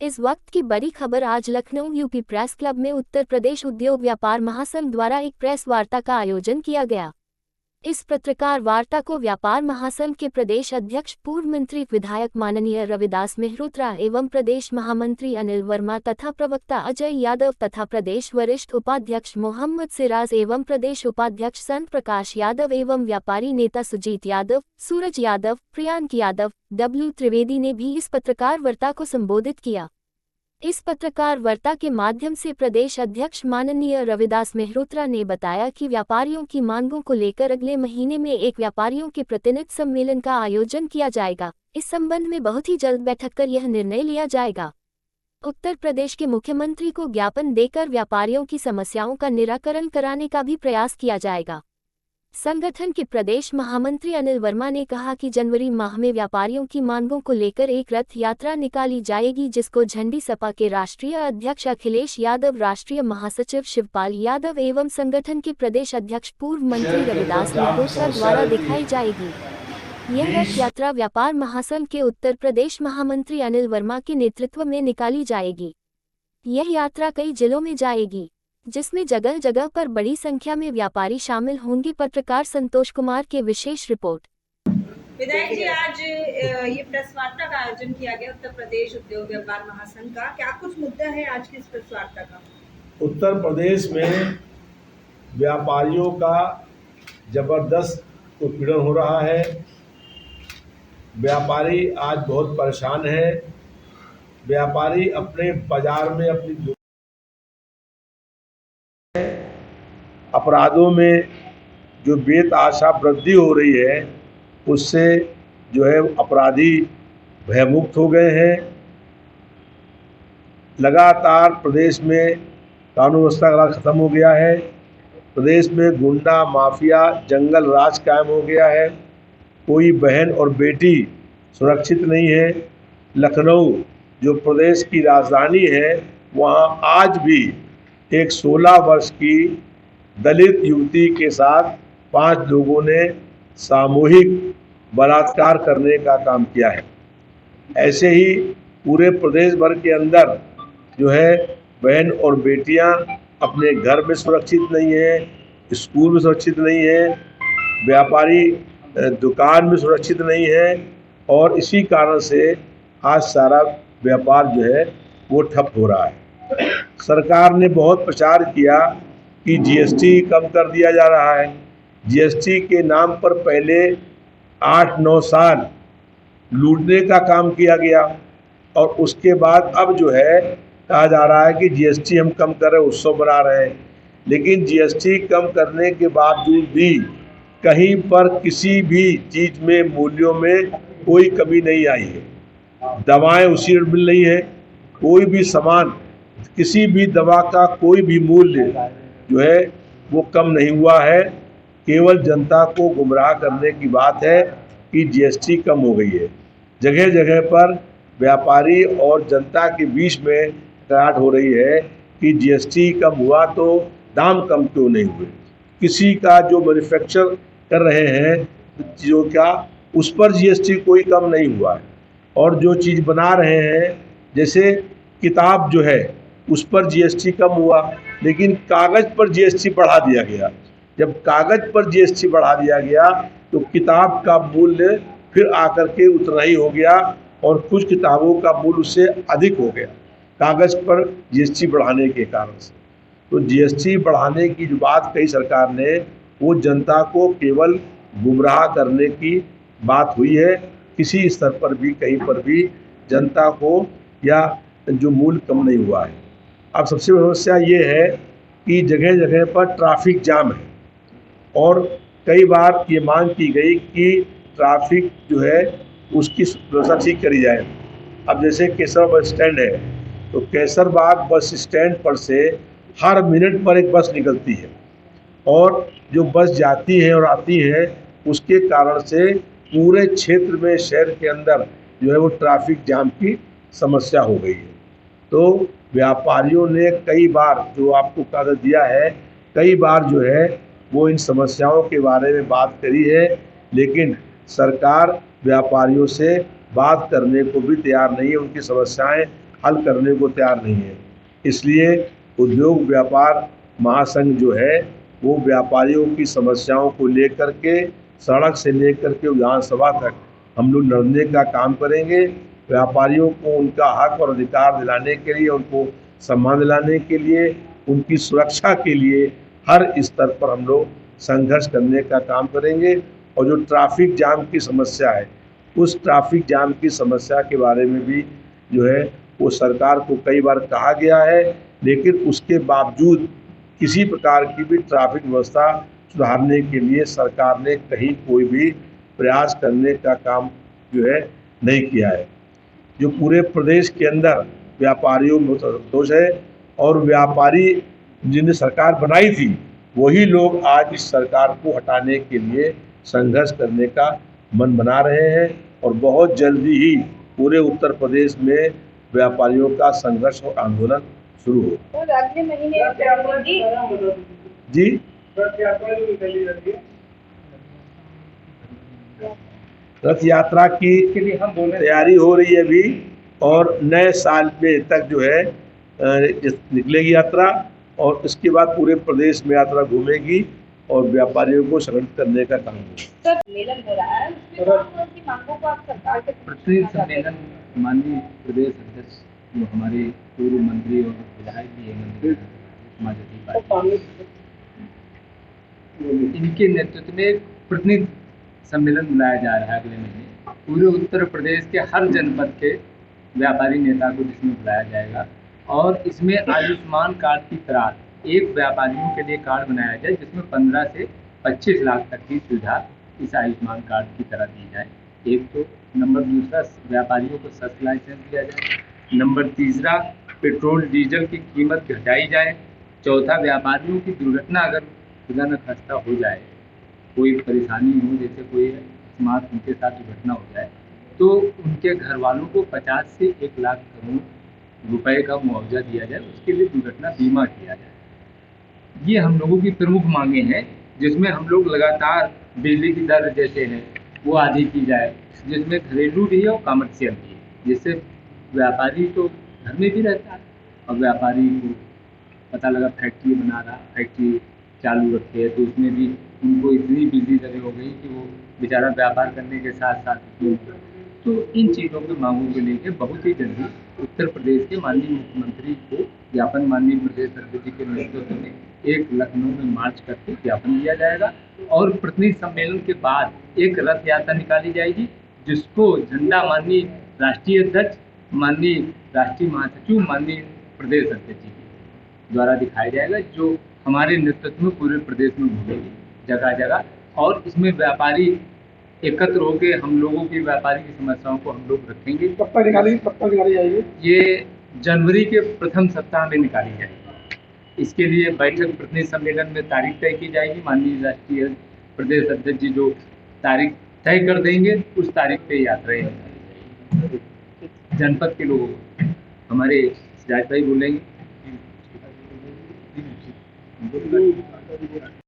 इस वक्त की बड़ी खबर आज लखनऊ यूपी प्रेस क्लब में उत्तर प्रदेश उद्योग व्यापार महासंघ द्वारा एक प्रेस वार्ता का आयोजन किया गया। इस पत्रकार वार्ता को व्यापार महासंघ के प्रदेश अध्यक्ष पूर्व मंत्री विधायक माननीय रविदास मेहरोत्रा एवं प्रदेश महामंत्री अनिल वर्मा तथा प्रवक्ता अजय यादव तथा प्रदेश वरिष्ठ उपाध्यक्ष मोहम्मद सिराज एवं प्रदेश उपाध्यक्ष संत प्रकाश यादव एवं व्यापारी नेता सुजीत यादव, सूरज यादव, प्रियांक यादव, डब्ल्यू त्रिवेदी ने भी इस पत्रकार वार्ता को संबोधित किया। इस पत्रकार वार्ता के माध्यम से प्रदेश अध्यक्ष माननीय रविदास मेहरोत्रा ने बताया कि व्यापारियों की मांगों को लेकर अगले महीने में एक व्यापारियों के प्रतिनिधि सम्मेलन का आयोजन किया जाएगा। इस संबंध में बहुत ही जल्द बैठक कर यह निर्णय लिया जाएगा। उत्तर प्रदेश के मुख्यमंत्री को ज्ञापन देकर व्यापारियों की समस्याओं का निराकरण कराने का भी प्रयास किया जाएगा। संगठन के प्रदेश महामंत्री अनिल वर्मा ने कहा कि जनवरी माह में व्यापारियों की मांगों को लेकर एक रथ यात्रा निकाली जाएगी, जिसको झंडी सपा के राष्ट्रीय अध्यक्ष अखिलेश यादव, राष्ट्रीय महासचिव शिवपाल यादव एवं संगठन के प्रदेश अध्यक्ष पूर्व मंत्री रविदास मेहरोत्रा द्वारा दिखाई जाएगी। यह रथ यात्रा व्यापार महासंघ के उत्तर प्रदेश महामंत्री अनिल वर्मा के नेतृत्व में निकाली जाएगी। यह यात्रा कई जिलों में जाएगी, जिसमें जगह जगह पर बड़ी संख्या में व्यापारी शामिल होंगे। पत्रकार संतोष कुमार के विशेष रिपोर्ट। विधायक जी, आज ये प्रेस वार्ता का आयोजन किया गया उत्तर प्रदेश उद्योग व्यापार महासंघ का, क्या कुछ मुद्दा है आज की इस प्रेस वार्ता का? उत्तर प्रदेश में व्यापारियों का जबरदस्त उत्पीड़न हो रहा है। व्यापारी आज बहुत परेशान है। व्यापारी अपने बाजार में अपनी अपराधों में जो बेतहाशा वृद्धि हो रही है, उससे जो है अपराधी भयमुक्त हो गए हैं। लगातार प्रदेश में कानून व्यवस्था का ख़त्म हो गया है। प्रदेश में गुंडा माफिया जंगल राज कायम हो गया है। कोई बहन और बेटी सुरक्षित नहीं है। लखनऊ जो प्रदेश की राजधानी है, वहाँ आज भी एक 16 वर्ष की दलित युवती के साथ 5 लोगों ने सामूहिक बलात्कार करने का काम किया है। ऐसे ही पूरे प्रदेश भर के अंदर जो है बहन और बेटियां अपने घर में सुरक्षित नहीं है, स्कूल में सुरक्षित नहीं है, व्यापारी दुकान में सुरक्षित नहीं है, और इसी कारण से आज सारा व्यापार जो है वो ठप हो रहा है। सरकार ने बहुत प्रचार किया कि जीएसटी कम कर दिया जा रहा है। जीएसटी के नाम पर पहले 8-9 साल लूटने का काम किया गया, और उसके बाद अब जो है कहा जा रहा है कि जीएसटी हम कम कर रहे हैं, उत्सव बना रहे हैं। लेकिन जीएसटी कम करने के बावजूद भी कहीं पर किसी भी चीज़ में मूल्यों में कोई कमी नहीं आई है। दवाएं उसी रेट मिल रही है। कोई भी सामान, किसी भी दवा का कोई भी मूल्य जो है वो कम नहीं हुआ है। केवल जनता को गुमराह करने की बात है कि जीएसटी कम हो गई है। जगह जगह पर व्यापारी और जनता के बीच में कराट हो रही है कि जीएसटी कम हुआ तो दाम कम क्यों नहीं हुए। किसी का जो मैन्युफैक्चर कर रहे हैं चीज़ों का, उस पर जीएसटी कोई कम नहीं हुआ है। और जो चीज़ बना रहे हैं, जैसे किताब जो है, उस पर जीएसटी कम हुआ, लेकिन कागज़ पर जीएसटी बढ़ा दिया गया। जब कागज़ पर जीएसटी बढ़ा दिया गया तो किताब का मूल्य फिर आकर के उतना ही हो गया, और कुछ किताबों का मूल्य उससे अधिक हो गया कागज़ पर जीएसटी बढ़ाने के कारण से। तो जीएसटी बढ़ाने की जो बात कही सरकार ने, वो जनता को केवल गुमराह करने की बात हुई है। किसी स्तर पर भी कहीं पर भी जनता को या जो मूल्य कम नहीं हुआ है। अब सबसे बड़ी समस्या ये है कि जगह जगह पर ट्रैफिक जाम है, और कई बार ये मांग की गई कि ट्रैफिक जो है उसकी व्यवस्था ठीक करी जाए। अब जैसे केसर बस स्टैंड है, तो केसरबाग बस स्टैंड पर से हर मिनट पर एक बस निकलती है, और जो बस जाती है और आती है, उसके कारण से पूरे क्षेत्र में, शहर के अंदर जो है वो ट्रैफिक जाम की समस्या हो गई है। तो व्यापारियों ने कई बार, जो आपको कागज़ दिया है, कई बार जो है वो इन समस्याओं के बारे में बात करी है, लेकिन सरकार व्यापारियों से बात करने को भी तैयार नहीं है। उनकी समस्याएं हल करने को तैयार नहीं है। इसलिए उद्योग व्यापार महासंघ जो है वो व्यापारियों की समस्याओं को लेकर के सड़क से लेकर के विधानसभा तक हम लोग लड़ने का काम करेंगे। व्यापारियों को उनका हक और अधिकार दिलाने के लिए, उनको सम्मान दिलाने के लिए, उनकी सुरक्षा के लिए हर स्तर पर हम लोग संघर्ष करने का काम करेंगे। और जो ट्रैफिक जाम की समस्या है, उस ट्रैफिक जाम की समस्या के बारे में भी जो है वो सरकार को कई बार कहा गया है, लेकिन उसके बावजूद किसी प्रकार की भी ट्रैफिक व्यवस्था सुधारने के लिए सरकार ने कहीं कोई भी प्रयास करने का काम जो है नहीं किया है। जो पूरे प्रदेश के अंदर व्यापारियों में असंतोष है और व्यापारी जिन्हें सरकार बनाई थी वही लोग आज इस सरकार को हटाने के लिए संघर्ष करने का मन बना रहे हैं और बहुत जल्दी ही पूरे उत्तर प्रदेश में व्यापारियों का संघर्ष और आंदोलन शुरू हो। तो अगले महीने जी रथ यात्रा की तैयारी हो रही है अभी और नए साल में तक जो है निकलेगी यात्रा और इसके बाद पूरे प्रदेश में यात्रा घूमेगी और व्यापारियों को संगठित करने का काम होगा। सम्मेलन हो रहा है, उसमें कौन-कौन सी मांगों को आप सरकार के प्रतिनिधि सम्मेलन माननीय प्रदेश अध्यक्ष जो हमारे पूर्व मंत्री और विधायक भी हैं समाजवादी पार्टी, इनके नेतृत्व में एक प्रतिनिधि सम्मेलन बुलाया जा रहा है अगले महीने। पूरे उत्तर प्रदेश के हर जनपद के व्यापारी नेता को जिसमें बुलाया जाएगा और इसमें आयुष्मान कार्ड की तरह एक व्यापारियों के लिए कार्ड बनाया जाए जिसमें 15 से 25 लाख तक की सुविधा इस आयुष्मान कार्ड की तरह दी जाए। एक तो नंबर दूसरा, व्यापारियों को सस्ता लाइसेंस दिया जाए। नंबर तीसरा, पेट्रोल डीजल की कीमत घटाई जाए। चौथा, व्यापारियों की दुर्घटना अगर खुदा न खास्ता हो जाए, कोई परेशानी हो, जैसे कोई अकस्मात उनके साथ दुर्घटना हो जाए, तो उनके घर वालों को 50 से 1 लाख करोड़ रुपए का मुआवजा दिया जाए, उसके लिए दुर्घटना बीमा किया जाए। ये हम लोगों की प्रमुख मांगे हैं, जिसमें हम लोग लगातार बिजली की दर जैसे है वो आधी की जाए, जिसमें घरेलू भी है और कमर्शियल भी है, जिससे व्यापारी तो घर में भी रहता है और व्यापारी को पता लगा फैक्ट्री बना रहा, फैक्ट्री चालू रखे है, तो उसमें भी उनको इतनी बिजली दरें हो गई कि वो बेचारा व्यापार करने के साथ साथ तो इन चीज़ों की मांगों को लेकर बहुत ही जल्दी उत्तर प्रदेश के माननीय मुख्यमंत्री को ज्ञापन माननीय प्रदेश अध्यक्ष जी के नेतृत्व में एक लखनऊ में मार्च करके ज्ञापन दिया जाएगा और प्रतिनिधि सम्मेलन के बाद एक रथ यात्रा निकाली जाएगी, जिसको झंडा माननीय राष्ट्रीय अध्यक्ष, माननीय राष्ट्रीय महासचिव, माननीय प्रदेश अध्यक्ष जी द्वारा दिखाया जाएगा, जो हमारे नेतृत्व में पूरे प्रदेश में घूमेगी जगह जगह। और इसमें व्यापारी एकत्र होकर हम लोगों की व्यापारी की समस्याओं को हम लोग रखेंगे। कब तक निकाली जाएगी? ये जनवरी के प्रथम सप्ताह में निकाली जाएगी। इसके लिए बैठक प्रतिनिधि सम्मेलन में तारीख तय की जाएगी। माननीय राष्ट्रीय प्रदेश अध्यक्ष जी जो तारीख तय कर देंगे उस तारीख पे यात्राएं जनपद के लोगों को हमारे सिराज भाई बोलेंगे।